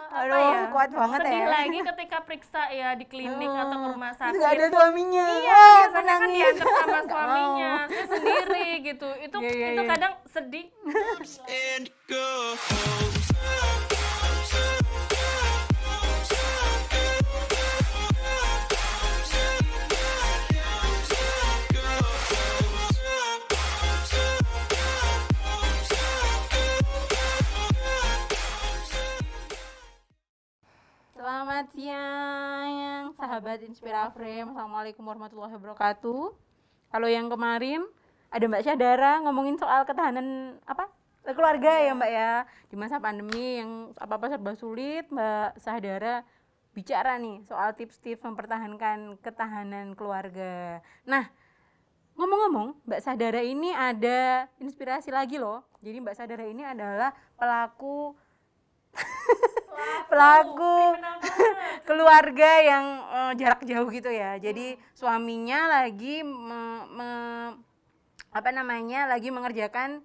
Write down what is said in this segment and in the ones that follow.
apa Aduh, ya, kuat banget sedih ya. lagi ketika periksa ya di klinik atau ke rumah sakit. Nggak ada suaminya. Iya, Wah, biasanya kan menangis. diantar sama Nggak suaminya, mau. saya sendiri gitu. Itu Iya, itu iya. kadang sedih. and go. Selamat siang, sahabat Inspiraframe. Assalamualaikum warahmatullahi wabarakatuh. Kalau yang kemarin ada Mbak Syadara ngomongin soal ketahanan keluarga ya Mbak ya. Di masa pandemi yang apa-apa serba sulit, Mbak Syadara bicara nih soal tips-tips mempertahankan ketahanan keluarga. Nah, ngomong-ngomong, Mbak Syadara ini ada inspirasi lagi loh. Jadi Mbak Syadara ini adalah pelaku Kriminal banget. keluarga yang jarak jauh gitu ya. Jadi suaminya lagi lagi mengerjakan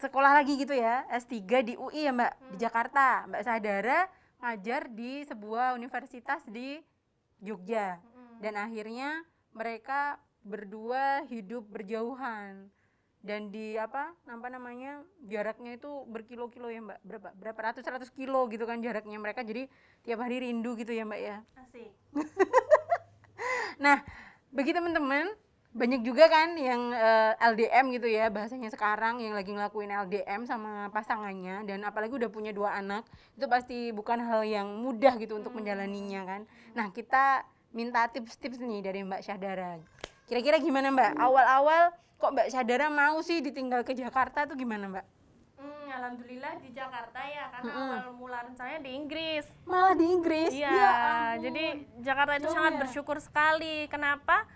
sekolah lagi gitu ya, S3 di UI ya Mbak, di Jakarta. Mbak Syadara ngajar di sebuah universitas di Jogja. Dan akhirnya mereka berdua hidup berjauhan. Dan di jaraknya itu berkilo-kilo ya Mbak, berapa ratus kilo gitu kan jaraknya mereka, jadi tiap hari rindu gitu ya Mbak ya. Asik. Nah, bagi teman-teman banyak juga kan yang LDM gitu ya bahasanya sekarang, yang lagi ngelakuin LDM sama pasangannya, dan apalagi udah punya 2 anak, itu pasti bukan hal yang mudah gitu untuk menjalaninya kan. Nah, kita minta tips-tips nih dari Mbak Syadara. Kira-kira gimana Mbak? Awal-awal kok Mbak Syadara mau sih ditinggal ke Jakarta tuh gimana Mbak? Alhamdulillah di Jakarta ya, karena awal mula rencananya di Inggris. Malah di Inggris? Iya, Ya ampun. jadi Jakarta itu Jauh sangat ya? bersyukur sekali. Kenapa?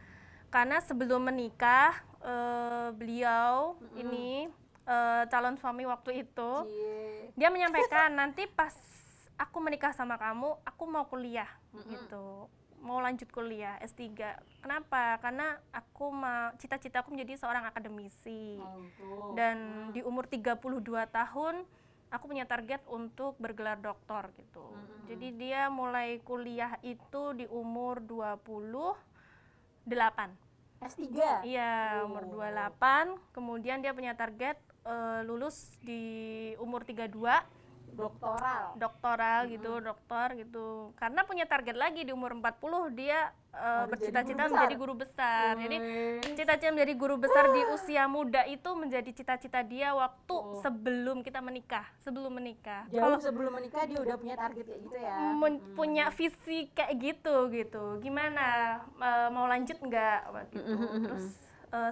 Karena sebelum menikah beliau ini calon suami waktu itu, Cie. dia menyampaikan nanti pas aku menikah sama kamu, aku mau kuliah gitu. Mau lanjut kuliah S3. Kenapa? Karena aku cita-citaku menjadi seorang akademisi. Dan di umur 32 tahun aku punya target untuk bergelar doktor gitu. Jadi dia mulai kuliah itu di umur 28. S3? Iya, umur 28. Kemudian dia punya target lulus di umur 32. doktoral gitu, dokter gitu. Karena punya target lagi di umur 40 dia bercita-cita menjadi guru besar. Jadi cita-cita menjadi guru besar di usia muda itu menjadi cita-cita dia waktu sebelum kita menikah, sebelum menikah. Kalau sebelum menikah dia udah punya target kayak gitu ya? Punya visi kayak gitu. Gimana mau lanjut nggak gitu. Terus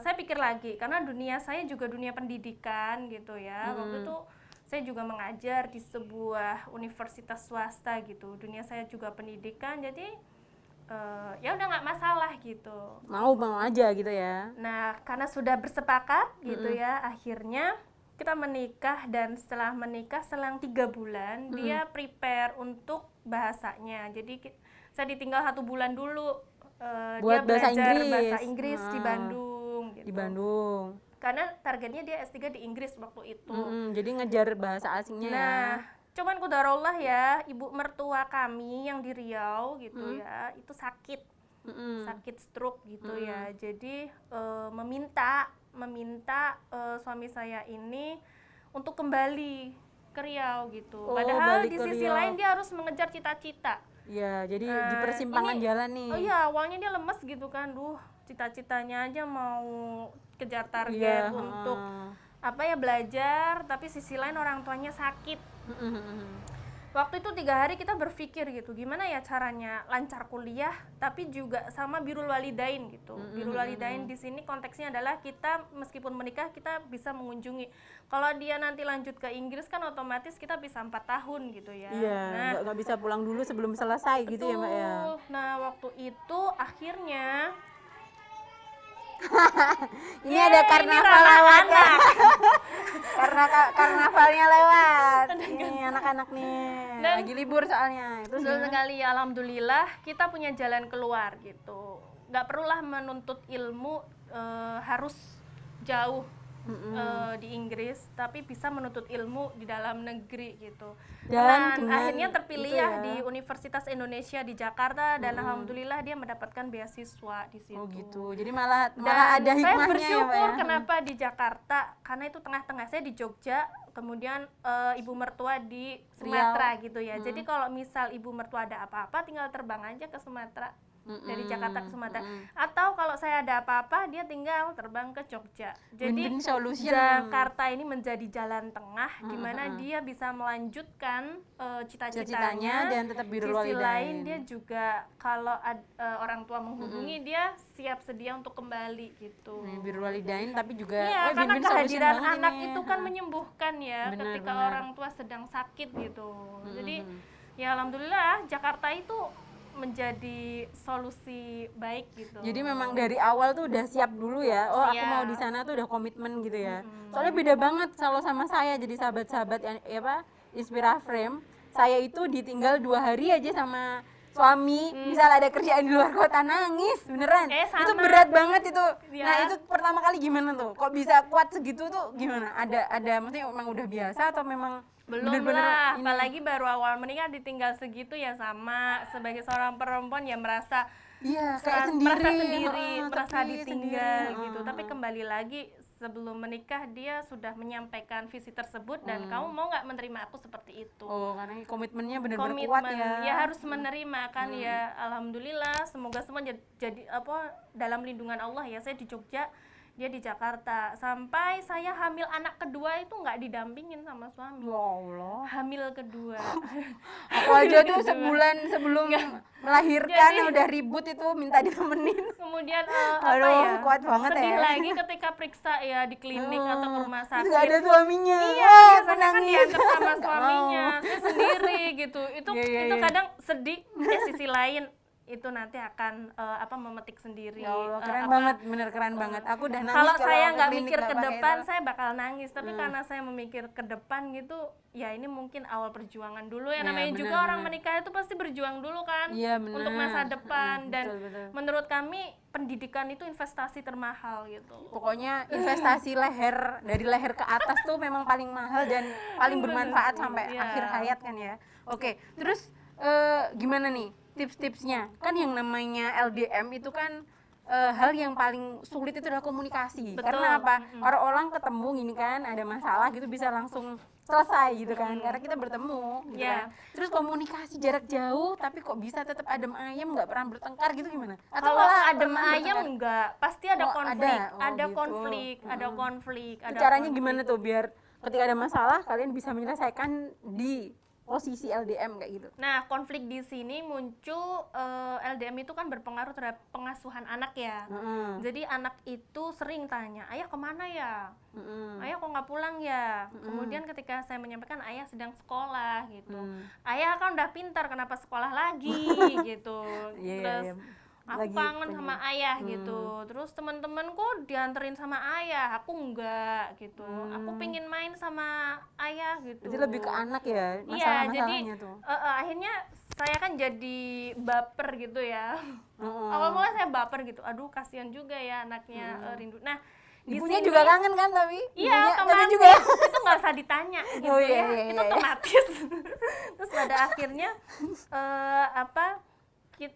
saya pikir lagi, karena dunia saya juga dunia pendidikan gitu ya. Waktu itu saya juga mengajar di sebuah universitas swasta gitu. Dunia saya juga pendidikan, jadi ya udah nggak masalah gitu. Mau aja gitu ya? Nah, karena sudah bersepakat gitu ya, akhirnya kita menikah. Dan setelah menikah selang 3 bulan dia prepare untuk bahasanya. Jadi saya ditinggal 1 bulan dulu. Dia Buat bahasa belajar Inggris. bahasa Inggris di Bandung gitu. Di Bandung. Karena targetnya dia S3 di Inggris waktu itu. Jadi ngejar bahasa asingnya ya. Nah, cuman qadarullah ya, ibu mertua kami yang di Riau gitu ya, itu sakit stroke gitu ya. Jadi meminta suami saya ini untuk kembali ke Riau gitu. Padahal balik di ke sisi Riau. lain dia harus mengejar cita-cita. Iya, jadi di persimpangan jalan nih. Oh iya, awalnya dia lemes gitu kan, cita-citanya aja mau kejar target Iya, untuk belajar, tapi sisi lain orang tuanya sakit. Waktu itu 3 hari kita berpikir gitu, gimana ya caranya lancar kuliah tapi juga sama birrul walidain gitu. Birrul walidain di sini konteksnya adalah kita meskipun menikah kita bisa mengunjungi. Kalau dia nanti lanjut ke Inggris kan otomatis kita bisa 4 tahun gitu ya. Iya, nggak bisa pulang dulu sebelum selesai gitu ya Mbak ya. Betul. Nah, waktu itu akhirnya Ini ada karnaval lewat ya. Karena karnavalnya lewat. Nih anak-anak nih lagi libur soalnya. Terus betul sekali, alhamdulillah kita punya jalan keluar gitu. Nggak perlulah menuntut ilmu harus jauh di Inggris, tapi bisa menuntut ilmu di dalam negeri gitu. Dan Dan dengan akhirnya terpilih itu ya ya. di Universitas Indonesia di Jakarta dan alhamdulillah dia mendapatkan beasiswa di situ. Oh gitu. Jadi malah Dan ada saya hikmahnya bersyukur ya, Pak ya. kenapa di Jakarta, karena itu tengah-tengah. Saya di Jogja, kemudian ibu mertua di Sumatera gitu ya. Jadi kalau misal ibu mertua ada apa-apa tinggal terbang aja ke Sumatera. Dari Jakarta ke Sumatera. Atau kalau saya ada apa-apa dia tinggal terbang ke Jogja. Jadi Win-win solution. Jakarta ini menjadi jalan tengah di mana dia bisa melanjutkan cita-citanya dan tetap birrul sisi walidain. lain dia juga kalau orang tua menghubungi dia siap sedia untuk kembali gitu. Birrul walidain tapi juga Iya, karena win-win solution kehadiran banget anak ini. itu kan menyembuhkan ya Benar, ketika benar. orang tua sedang sakit gitu. Jadi ya alhamdulillah Jakarta itu menjadi solusi baik gitu. Jadi memang dari awal tuh udah siap dulu ya. Oh, aku Siap. mau di sana tuh udah komitmen gitu ya. Soalnya beda banget kalau sama saya jadi sahabat-sahabat yang Inspira Frame. Saya itu ditinggal 2 hari aja sama suami, misal ada kerjaan di luar kota nangis, beneran. Sama. Itu berat banget itu. Ya. Nah, itu pertama kali gimana tuh? Kok bisa kuat segitu tuh gimana? Ada maksudnya memang udah biasa atau memang Belum bener-bener lah, ini? apalagi baru awal menikah ditinggal segitu ya sama sebagai seorang perempuan ya merasa Iya, kayak sendiri, merasa sendiri, merasa sepi, ditinggal sendiri. gitu. Tapi kembali lagi sebelum menikah dia sudah menyampaikan visi tersebut dan kamu mau nggak menerima aku seperti itu. Oh, karena komitmennya benar-benar kuat Komitmen ya. harus menerima kan ya. Alhamdulillah semoga semua jadi dalam lindungan Allah ya. Saya di Jogja, dia di Jakarta, sampai saya hamil anak kedua itu nggak didampingin sama suami. Ya Allah. Hamil kedua. Aku aja tuh sebulan sebelum melahirkan Jadi- udah ribut itu minta ditemenin. Kemudian Aduh, kuat banget sedih ya. lagi ketika periksa ya di klinik atau ke rumah sakit. Nggak ada suaminya. Iya, Wah, biasanya kan menangis. diantar sama Nggak suaminya, mau. saya sendiri gitu. Itu Iya, itu iya. kadang sedih. Sisi lain itu nanti akan memetik sendiri. Ya Allah, keren Apa, banget, bener keren banget. Aku udah nangis kalau saya ke nggak klinik mikir nggak ke pakai depan, itu. saya bakal nangis. Tapi karena saya memikir ke depan gitu, ya ini mungkin awal perjuangan dulu ya. Ya, Namanya juga benar, orang benar. menikah itu pasti berjuang dulu kan, Iya, benar. untuk masa depan. Dan Betul, betul. menurut kami pendidikan itu investasi termahal gitu. Pokoknya investasi leher dari leher ke atas tuh memang paling mahal dan paling bermanfaat sampai Iya. akhir hayat kan ya. Oke, terus gimana nih tips-tipsnya? Kan yang namanya LDM itu kan hal yang paling sulit itu adalah komunikasi. Betul. Karena apa? Orang-orang ketemu gini kan ada masalah gitu bisa langsung selesai gitu kan karena kita bertemu gitu Iya. kan. Terus komunikasi jarak jauh tapi kok bisa tetap adem ayem nggak pernah bertengkar gitu gimana? Kalau malah adem pernah ayam bertengkar? enggak, pasti ada Oh, konflik, ada. Oh, ada gitu. konflik, ada konflik, Itu ada caranya konflik. gimana tuh biar ketika ada masalah kalian bisa menyelesaikan di posisi LDM kayak gitu? Nah, konflik di sini muncul LDM itu kan berpengaruh terhadap pengasuhan anak ya. Jadi anak itu sering tanya, ayah kemana ya? Ayah kok nggak pulang ya? Kemudian ketika saya menyampaikan ayah sedang sekolah gitu. Ayah kan udah pintar, kenapa sekolah lagi gitu. Iya, Terus iya. aku Lagi kangen pengen. sama ayah gitu. Terus teman-temanku dianterin sama ayah, aku enggak gitu. Aku pengen main sama ayah gitu. Jadi lebih ke anak ya Iya, jadi masalah-masalahnya tuh. akhirnya saya kan jadi baper gitu ya. Awal mula saya baper gitu. Aduh, kasihan juga ya anaknya rindu. Nah, di Ibunya sini juga kangen kan tapi? iya, Ibunya otomatis kangen juga. itu nggak usah ditanya gitu Oh, iya, ya. iya, Itu iya. otomatis. Terus pada akhirnya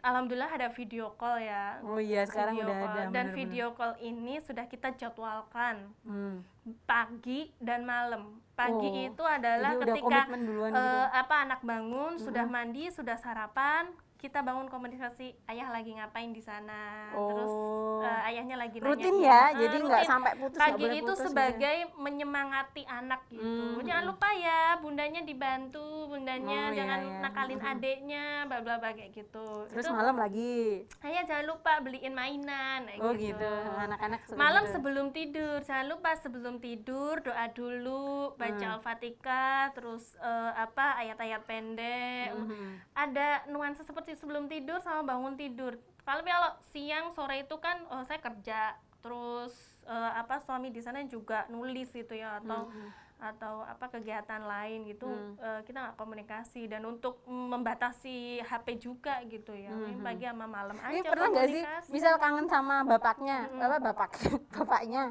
alhamdulillah ada video call ya. Oh iya, sekarang Video udah call. ada. Dan bener-bener. video call ini sudah kita jadwalkan Hmm. pagi dan malam. Pagi Oh, itu adalah jadi udah ketika komitmen duluan gitu. anak bangun, sudah mandi, sudah sarapan, kita bangun komunikasi, ayah lagi ngapain di sana. Terus Oh. ayahnya lagi Rutin nanyain. ya, jadi nggak Rutin. sampai putus, nggak Pagi boleh itu putus gitu ya. sebagai menyemangati anak gitu. Jangan lupa ya, bundanya dibantu, bundanya Oh, iya, jangan iya. nakalin adeknya, bla bla bla kayak gitu. Terus Itu, malam lagi. ayah jangan lupa beliin mainan kayak Oh gitu, anak-anak suka Malam gitu. sebelum tidur, jangan lupa sebelum tidur doa dulu, baca Al-Fatihah, terus ayat-ayat pendek. Ada nuansa seperti sebelum tidur sama bangun tidur. Kalau siang sore itu kan saya kerja, terus suami di sana juga nulis gitu ya atau atau apa kegiatan lain gitu, kita nggak komunikasi. Dan untuk membatasi HP juga gitu ya, main pagi sama malam Ini aja pernah nggak sih komunikasi. misal kangen sama bapaknya, bapaknya,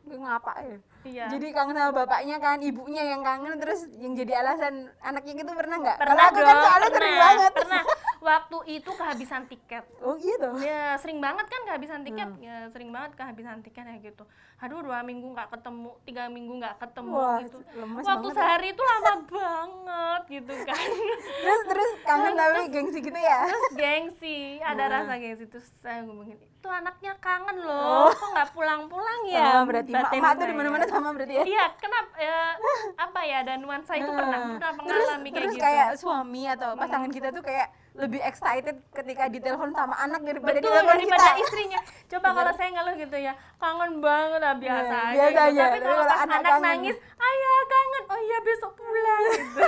gue ngapa ya? Iya. Jadi kangen sama bapaknya kan, ibunya yang kangen, terus yang jadi alasan anaknya gitu pernah nggak? Pernah Kalau aku kan dong, soalnya sering banget. pernah. Waktu itu kehabisan tiket. Oh gitu. Ya sering banget kan kehabisan tiket, ya sering banget kehabisan tiket ya gitu. Aduh 2 minggu nggak ketemu, 3 minggu nggak ketemu Wah, gitu. lemes Waktu banget ya. sehari itu lama banget gitu kan. Terus kangen tapi gengsi gitu ya? Terus gengsi, ada rasa gengsi. Terus saya ngomongin, itu anaknya kangen loh, kok nggak pulang-pulang ya? Sama berarti Batin emak tuh saya. di mana-mana sama berarti ya? Iya, kenapa apa ya, dan nuansa itu pernah mengalami kayak Terus gitu. kayak suami atau pasangan kita tuh kayak lebih excited ketika ditelepon sama anak daripada Betul, ditelepon daripada kita. istrinya. Coba kalau saya ngeluh gitu ya, kangen banget lah, biasa aja biasa gitu. aja. Tapi Tapi kalau kalau pas anak anak kangen. nangis, ayah kangen, oh iya besok pulang gitu.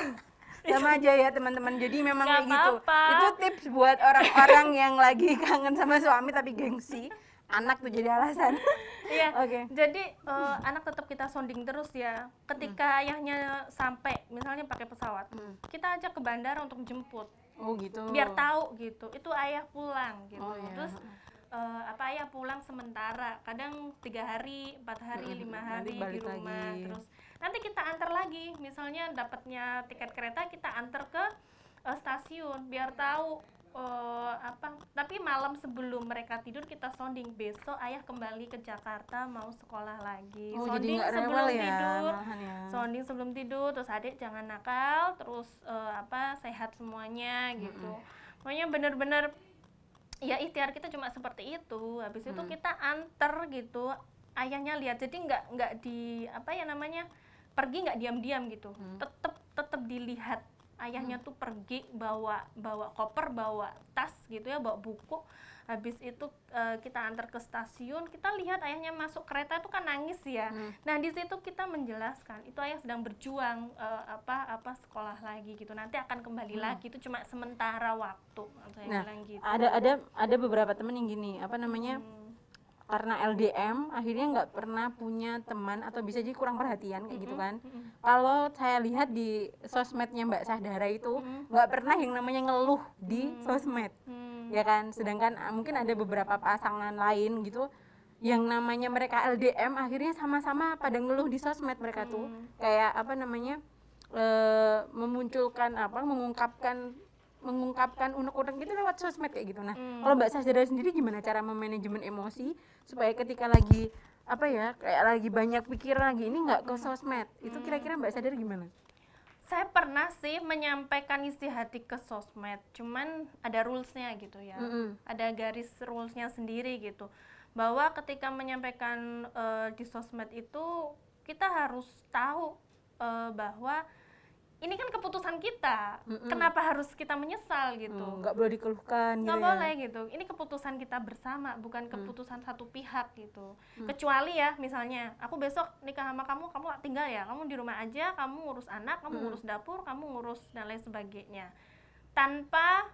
Sama aja ya teman-teman, jadi memang Nggak kayak gitu. apa-apa. Itu tips buat orang-orang yang lagi kangen sama suami tapi gengsi, anak tuh jadi alasan. Iya. Oke. Jadi anak tetap kita sounding terus ya. Ketika ayahnya sampai, misalnya pakai pesawat, kita ajak ke bandara untuk jemput. Oh gitu. Biar tahu gitu, itu ayah pulang gitu. Oh, iya. Terus ayah pulang sementara, kadang 3 hari, 4 hari, 5 nanti hari di balik rumah. lagi. Terus nanti kita antar lagi, misalnya dapatnya tiket kereta, kita antar ke stasiun biar tahu tapi malam sebelum mereka tidur kita sounding, besok ayah kembali ke Jakarta mau sekolah lagi. Oh, jadi Sounding nggak sebelum rewel ya, tidur, malahan ya. sounding sebelum tidur, terus adik jangan nakal, terus sehat semuanya gitu. Pokoknya bener-bener ya ikhtiar kita cuma seperti itu. Habis itu kita antar gitu, ayahnya lihat, jadi nggak di apa ya namanya, pergi nggak diam-diam gitu, tetep dilihat. Ayahnya tuh pergi bawa koper, bawa tas gitu ya, bawa buku. Habis itu kita antar ke stasiun, kita lihat ayahnya masuk kereta itu kan nangis ya. Nah di situ kita menjelaskan itu ayah sedang berjuang sekolah lagi gitu, nanti akan kembali lagi, itu cuma sementara waktu. Saya Nah, bilang gitu. ada beberapa temen yang gini, apa namanya? Karena LDM akhirnya nggak pernah punya teman atau bisa jadi kurang perhatian kayak gitu kan. Kalau saya lihat di sosmednya Mbak Sahdara itu nggak pernah yang namanya ngeluh di sosmed, ya kan. Sedangkan mungkin ada beberapa pasangan lain gitu yang namanya mereka LDM akhirnya sama-sama pada ngeluh di sosmed mereka tuh kayak apa namanya memunculkan mengungkapkan unek-unek gitu lewat sosmed kayak gitu. Nah, kalau Mbak Sahdara sendiri gimana cara memanajemen emosi supaya ketika lagi kayak lagi banyak pikiran lagi ini nggak ke sosmed? Itu kira-kira Mbak Sahdara gimana? Saya pernah sih menyampaikan isi hati ke sosmed, cuman ada rulesnya gitu ya, ada garis rulesnya sendiri gitu, bahwa ketika menyampaikan di sosmed itu kita harus tahu bahwa ini kan keputusan kita, kenapa harus kita menyesal gitu? Nggak boleh dikeluhkan gitu. Nggak ya? boleh gitu, ini keputusan kita bersama, bukan keputusan satu pihak gitu. Kecuali ya misalnya aku besok nikah sama kamu tinggal ya, kamu di rumah aja, kamu ngurus anak, kamu ngurus dapur, kamu ngurus dan lain sebagainya, tanpa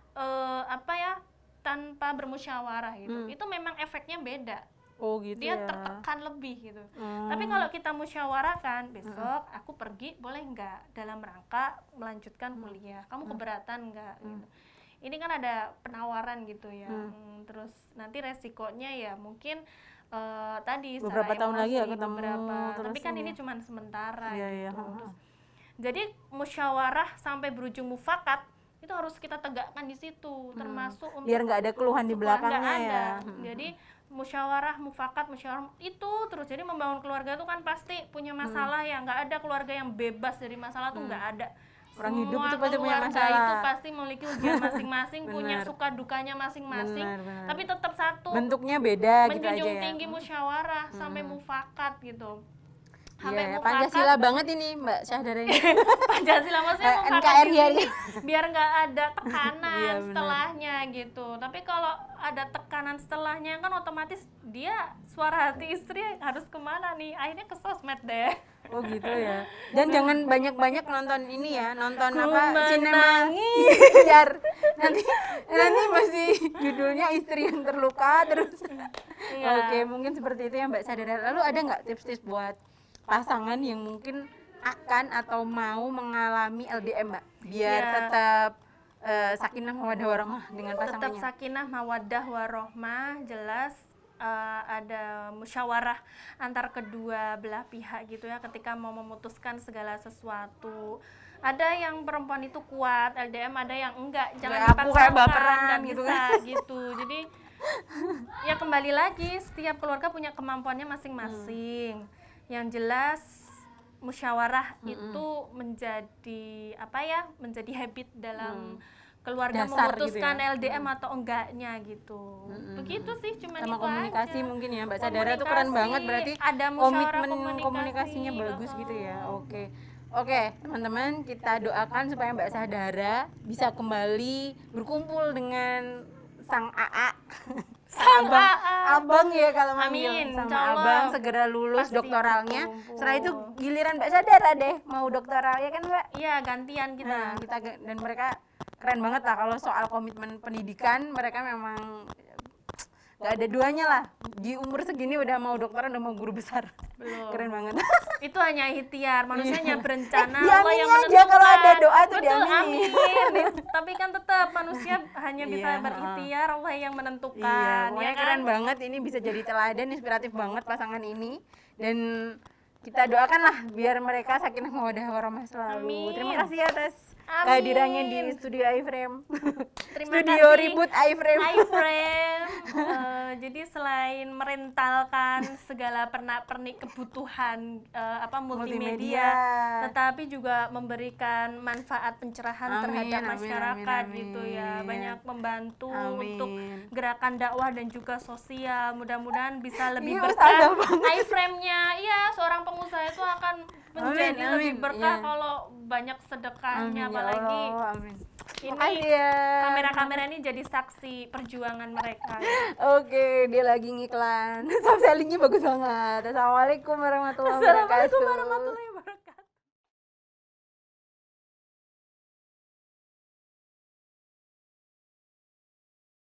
tanpa bermusyawarah gitu. Itu memang efeknya beda. Oh gitu Dia ya. tertekan lebih gitu. Tapi kalau kita musyawarahkan, besok aku pergi boleh nggak dalam rangka melanjutkan kuliah, kamu keberatan nggak gitu. Ini kan ada penawaran gitu ya. Terus nanti resikonya ya mungkin tadi Beberapa secara tahun lagi ya emosi, ketemu, terus tapi kan ini ini ya. cuma sementara Iya, iya, gitu. Terus, jadi musyawarah sampai berujung mufakat itu harus kita tegakkan di situ, termasuk untuk Biar nggak ada keluhan di belakangnya nggak ada. ya. Jadi musyawarah mufakat, musyawarah itu terus. Jadi membangun keluarga itu kan pasti punya masalah ya, nggak ada keluarga yang bebas dari masalah tuh, nggak ada. Orang Semua hidup itu pasti punya keluarga masalah. itu pasti memiliki ujian masing-masing, punya Benar. suka dukanya masing-masing, Benar. tapi tetap satu, Bentuknya beda gitu aja menjunjung ya. tinggi musyawarah sampai mufakat gitu. Iya, Sampai ya, mufakat, Pancasila banget ini Mbak Sahdara ini. Pancasila maksudnya mufakat NKRI di hari sini, biar nggak ada tekanan Iya, benar. setelahnya gitu. Tapi kalau ada tekanan setelahnya kan otomatis dia suara hati istri harus kemana nih? Akhirnya ke sosmed deh. Oh gitu ya. Dan jangan banyak-banyak nonton ini ya, nonton Ku sinema biar nanti masih judulnya istri yang terluka terus. Iya. Oke, mungkin seperti itu ya Mbak Sahdara. Lalu ada nggak tips-tips buat pasangan yang mungkin akan atau mau mengalami LDM, Mbak, biar Iya. tetap sakinah mawaddah warahmah dengan Tetap pasangannya. sakinah mawaddah warohmah, jelas ada musyawarah antar kedua belah pihak gitu ya ketika mau memutuskan segala sesuatu. Ada yang perempuan itu kuat LDM, ada yang enggak, jangan Kayak aku, kayak dipaksakan, baperan nggak gitu bisa gitu. Jadi ya kembali lagi setiap keluarga punya kemampuannya masing-masing. Yang jelas musyawarah itu menjadi apa ya, menjadi habit dalam keluarga Dasar memutuskan gitu ya. LDM atau enggaknya gitu. Begitu sih, cuman Sama itu komunikasi aja. mungkin ya, Mbak Sadara tuh keren Komunikasi, banget, berarti ada musyawarah komitmen komunikasinya bagus gitu ya. Oke, teman-teman, kita doakan supaya Mbak Sadara bisa kembali berkumpul dengan sang AA. Sang abang, AA. abang ya kalau manggil. Amin, Sama insya Allah. abang segera lulus Pasti doktoralnya. berkumpul. Setelah itu giliran Mbak Sadara deh mau doktoral ya kan, Mbak? Iya, gantian kita. Nah, dan mereka keren banget lah kalau soal komitmen pendidikan, mereka memang nggak ada duanya lah. Di umur segini udah mau doktoran, udah mau guru besar. Belum. Keren banget. Itu hanya ikhtiar, manusianya berencana, Diamini Allah yang aja menentukan. kalau ada doa tuh Betul, diamini. amin. Tapi kan tetap manusia hanya bisa Iya, berikhtiar, Allah yang Iya, menentukan. pokoknya ya keren kan? banget. Ini bisa jadi teladan, inspiratif banget pasangan ini. Dan kita doakan lah biar mereka sakinah mawaddah warahmah selalu. Amin. Terima kasih atas Amin. kehadirannya di studio iFrame. Terima Studio kasih. ribut iFrame. iFrame. Jadi selain merentalkan segala pernak-pernik kebutuhan multimedia, tetapi juga memberikan manfaat pencerahan Amin, terhadap amin, masyarakat amin, gitu ya. amin. Banyak membantu Amin. untuk gerakan dakwah dan juga sosial. Mudah-mudahan bisa lebih Iya, berkah. ustazah banget. iFrame-nya, iya, seorang pengusaha itu akan menjadi Amin, lebih amin, berkah iya. kalau banyak sedekahnya, Amin, ya apalagi Allah, amin. ini Makasih ya. kamera-kamera ini jadi saksi perjuangan mereka. Oke, dia lagi ngiklan. Soft sellingnya bagus banget. Assalamualaikum warahmatullahi wabarakatuh. Assalamualaikum warahmatullahi wabarakatuh.